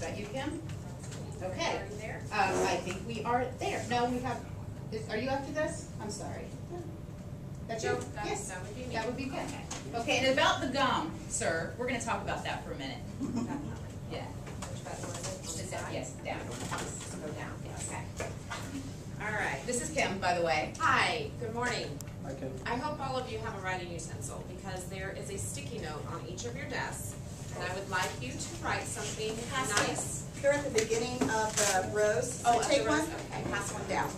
that you, Kim? Okay. Are you there? I think we are there. No, we have, are you after this? I'm sorry. That's you? Yes. That would be me. That would be good. Okay, and about the gum, sir, we're going to talk about that for a minute. Yeah. Which button was it? On the side? Yes, down. Go down, yes. Okay. All right. This is Kim, by the way. Hi, good morning. Hi, Kim. I hope all of you have a writing utensil because there is a sticky note on each of your desks, and I would like you to write something nice. They're at the beginning of the rows. Oh, So take the rows? one, Okay. pass one down.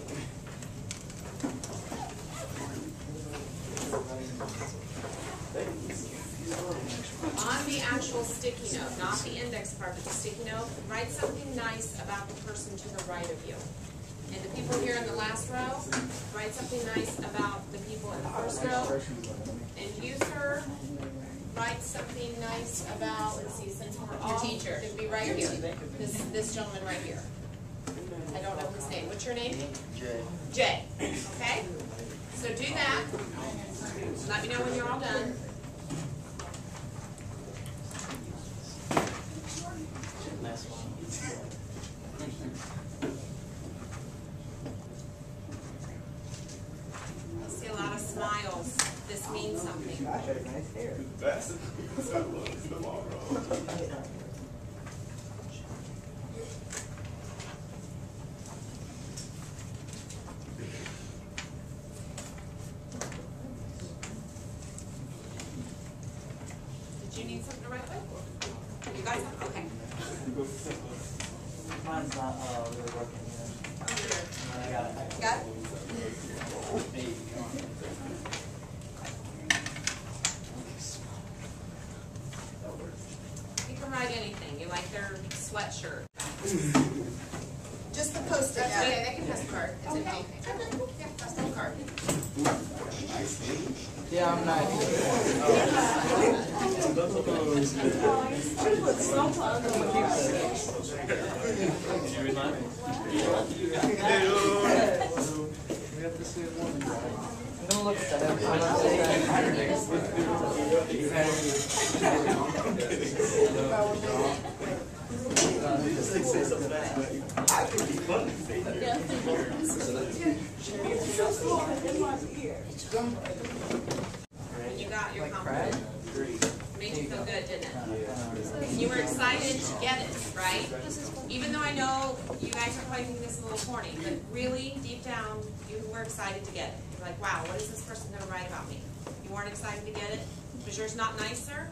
On the actual sticky note, not the index part, but the sticky note, write something nice about the person to the right of you. And the people here in the last row, write something nice about the people in the first row. And you, sir, write something nice about, let's see, since we're all, Your teacher. it'd be right here. This gentleman right here. I don't know his name. What's your name? Jay. Jay. Okay? So do that. Let me know when you're all done. Last one. I see a lot of smiles. This means something. Gosh, I have nice hair. Did you need something to write with? You guys have? Okay. Mine's not really working yet. Oh, here. I got it. Got it? You can write anything. You like their sweatshirt. Just the Post-it That's note. okay, they can pass the card. It's Okay. okay. Yeah, pass the card. Yeah, I'm nice. Did you read mine? We have to see it one. I'm gonna look at that. I'm not You got your like compliment. crab? Made you feel good, didn't it? You were excited to get it, right? Even though I know you guys are finding this a little corny, but really, deep down, you were excited to get it. You're like, wow, what is this person going to write about me? You weren't excited to get it? Was yours not nice, sir?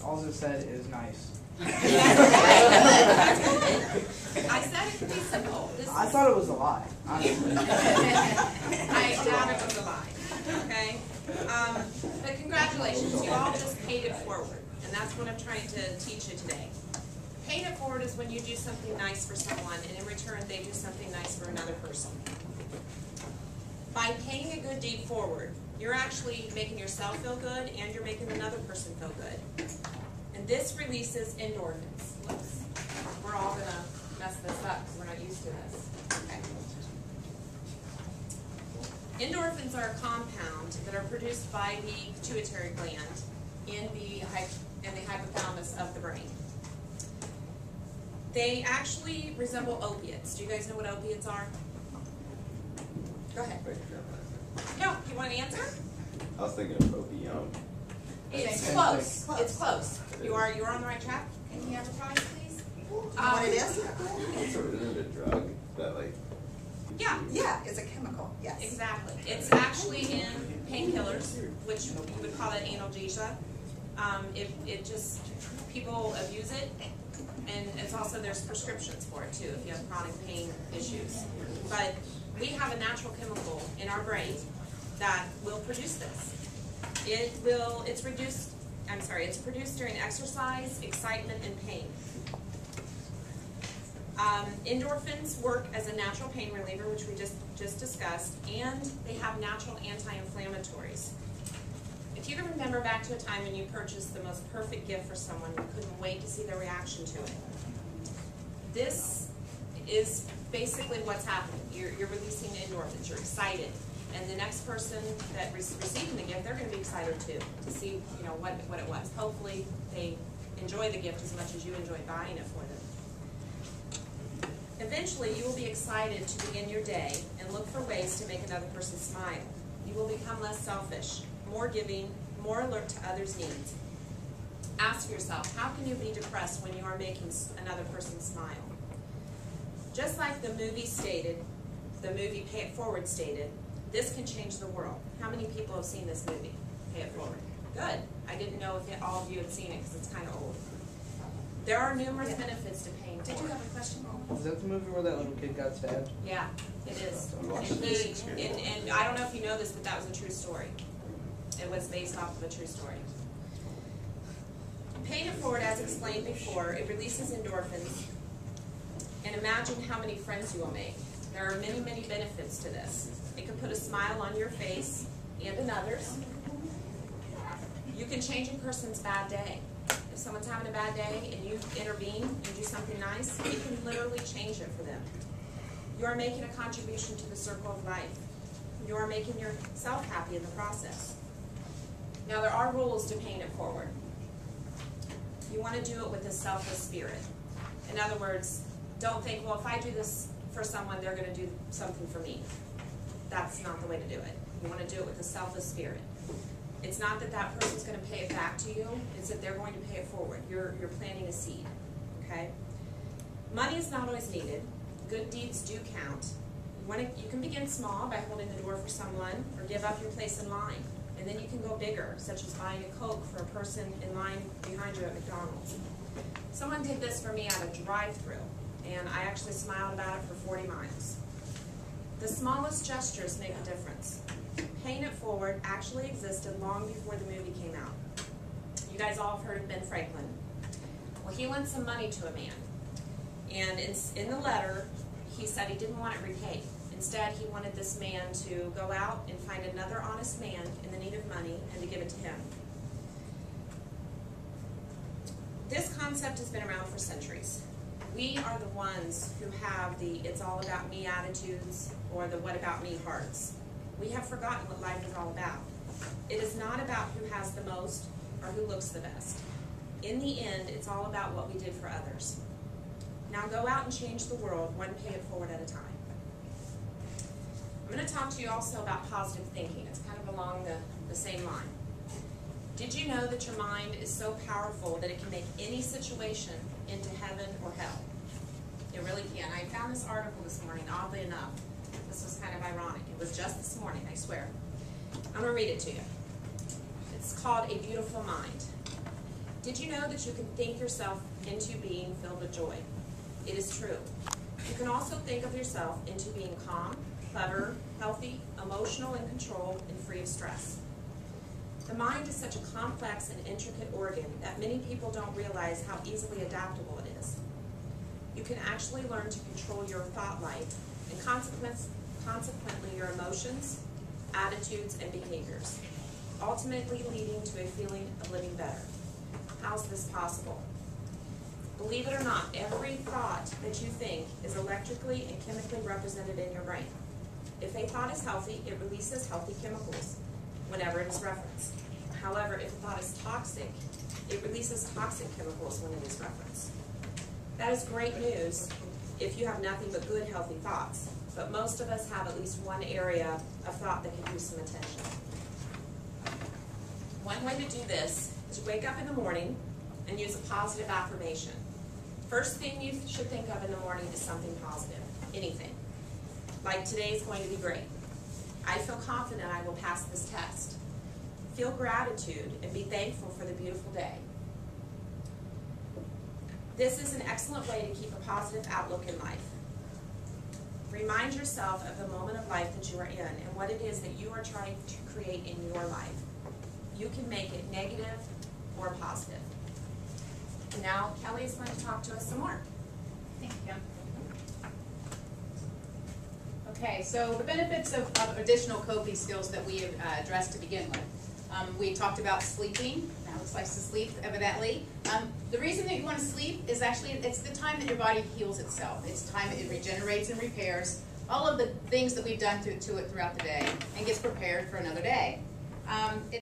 All it said is nice. I said it could be simple. I thought it was a lie, honestly. I doubt it was a lie. Okay? But congratulations, you all just paid it forward. And that's what I'm trying to teach you today. Paying it forward is when you do something nice for someone, and in return they do something nice for another person. By paying a good deed forward, you're actually making yourself feel good, and you're making another person feel good. And this releases endorphins. Whoops. We're all going to mess this up because we're not used to this. Okay. Endorphins are a compound that are produced by the pituitary gland in the hypothalamus of the brain. They actually resemble opiates. Do you guys know what opiates are? Go ahead. No, you want to answer? I was thinking of opium. It's close. It's close. You're on the right track. Can you have a prize, please? What it is? So isn't it a drug that like? Yeah. Yeah, it's a chemical, yes. Exactly. It's actually in painkillers, which you would call it analgesia. It just, people abuse it, and it's also, there's prescriptions for it too if you have chronic pain issues. But we have a natural chemical in our brain that will produce this. It's produced during exercise, excitement, and pain. Endorphins work as a natural pain reliever, which we just discussed, and they have natural anti-inflammatories. If you can remember back to a time when you purchased the most perfect gift for someone, you couldn't wait to see their reaction to it. This is basically what's happening. You're releasing endorphins. You're excited, and the next person that receiving the gift, they're going to be excited too to see what it was. Hopefully, they enjoy the gift as much as you enjoyed buying it for them. Eventually, you will be excited to begin your day and look for ways to make another person smile. You will become less selfish, more giving, more alert to others' needs. Ask yourself, how can you be depressed when you are making another person smile? Just like the movie Pay It Forward stated, this can change the world. How many people have seen this movie, Pay It Forward? Good. I didn't know if all of you had seen it because it's kind of old. There are numerous benefits to paying Did you forward. have a question? Is that the movie where that little kid got stabbed? Yeah, it is. I watched And, it. and I don't know if you know this, but that was a true story. It was based off of a true story. Paying it forward, as explained before, it releases endorphins. And imagine how many friends you will make. There are many, many benefits to this. It can put a smile on your face and another's. You can change a person's bad day. If someone's having a bad day and you intervene and do something nice, you can literally change it for them. You are making a contribution to the circle of life. You are making yourself happy in the process. Now, there are rules to paying it forward. You want to do it with a selfless spirit. In other words, don't think, well, if I do this for someone, they're going to do something for me. That's not the way to do it. You want to do it with a selfless spirit. It's not that that person's going to pay it back to you. It's that they're going to pay it forward. You're planting a seed, okay? Money is not always needed. Good deeds do count. You can begin small by holding the door for someone or give up your place in line. And then you can go bigger, such as buying a Coke for a person in line behind you at McDonald's. Someone did this for me at a drive-thru, and I actually smiled about it for 40 miles. The smallest gestures make a difference. Paying it forward actually existed long before the movie came out. You guys all have heard of Ben Franklin. Well, he lent some money to a man, and in the letter, he said he didn't want it repaid. Instead, he wanted this man to go out and find another honest man in the need of money and to give it to him. This concept has been around for centuries. We are the ones who have the "it's all about me" attitudes or the "what about me" hearts. We have forgotten what life is all about. It is not about who has the most or who looks the best. In the end, it's all about what we did for others. Now go out and change the world, one pay it forward at a time. I'm going to talk to you also about positive thinking. It's kind of along the same line. Did you know that your mind is so powerful that it can make any situation into heaven or hell? It really can. I found this article this morning, oddly enough. This was kind of ironic. It was just this morning, I swear. I'm going to read it to you. It's called A Beautiful Mind. Did you know that you can think yourself into being filled with joy? It is true. You can also think of yourself into being calm, clever, healthy, emotional, in control, and free of stress. The mind is such a complex and intricate organ that many people don't realize how easily adaptable it is. You can actually learn to control your thought life and consequently your emotions, attitudes, and behaviors, ultimately leading to a feeling of living better. How's this possible? Believe it or not, every thought that you think is electrically and chemically represented in your brain. If a thought is healthy, it releases healthy chemicals whenever it is referenced. However, if a thought is toxic, it releases toxic chemicals when it is referenced. That is great news if you have nothing but good, healthy thoughts. But most of us have at least one area of thought that could use some attention. One way to do this is wake up in the morning and use a positive affirmation. First thing you should think of in the morning is something positive, anything. Like, today is going to be great. I feel confident I will pass this test. Feel gratitude and be thankful for the beautiful day. This is an excellent way to keep a positive outlook in life. Remind yourself of the moment of life that you are in and what it is that you are trying to create in your life. You can make it negative or positive. And now Kelly is going to talk to us some more. Thank you, Kim. Okay, so the benefits of additional coping skills that we have addressed to begin with. We talked about sleeping. Alex likes to sleep, evidently. The reason that you want to sleep is actually it's the time that your body heals itself. It's the time that it regenerates and repairs all of the things that we've done to it throughout the day and gets prepared for another day.